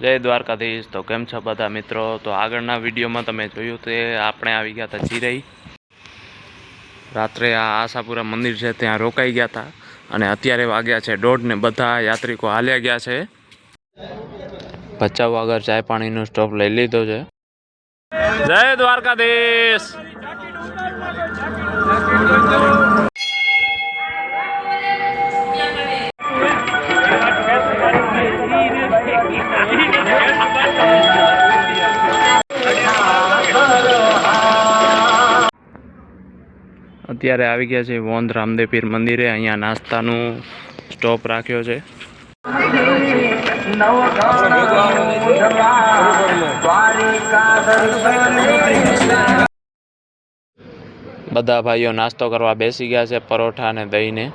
જય દ્વારકાધીશ। તો કેમ છો બધા મિત્રો? તો આગળના વિડીયોમાં તમે જોયું તે આપણે આવી ગયા હતા ચિરઈ। રાત્રે આ આશાપુરા મંદિર છે ત્યાં રોકાઈ ગયા હતા અને અત્યારે વાગ્યા છે 1:30 ને બધા યાત્રિકો હાલ્યા ગયા છે। ભચાઉ આગળ ચાય પાણીનો સ્ટોપ લઈ લીધો છે। જય દ્વારકાધીશ। અત્યારે આવી ગયા છે વોંધ રામદેવ પીર મંદિરે। અહીંયા નાસ્તાનું સ્ટોપ રાખ્યો છે। બધા ભાઈઓ નાસ્તો કરવા બેસી ગયા છે પરોઠા અને દહીંને।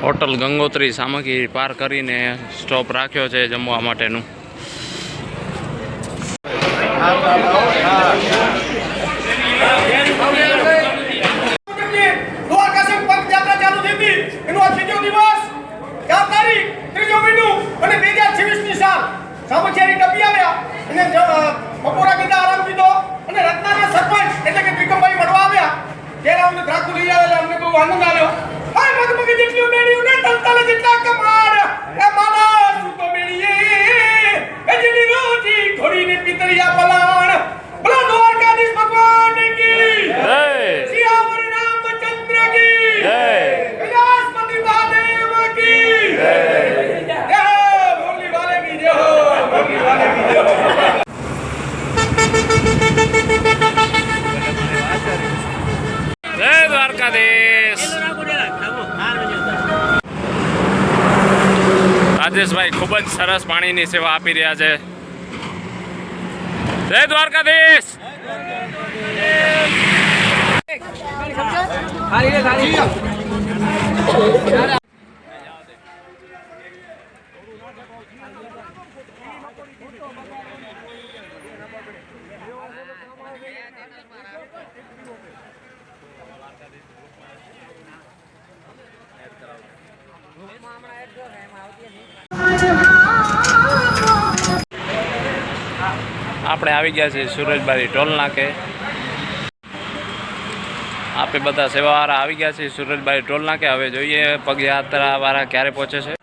હોટલ ગંગોત્રી સામગ્રી પાર કરીને સ્ટોપ રાખ્યો છે જમવા માટેનું। જય દ્વારકાધીશ। રાજેશભાઈ ખૂબ જ સરસ પાણીની સેવા આપી રહ્યા છે। જય દ્વારકાધીશ। આપણે આવી ગયા છીએ સુરજબારી ટોલ નાકે। આપણે બધા સેવાવાળા આવી ગયા છીએ સુરજબારી ટોલ નાકે। હવે જોઈએ પગયાત્રા વાળા ક્યારે પહોંચે છે।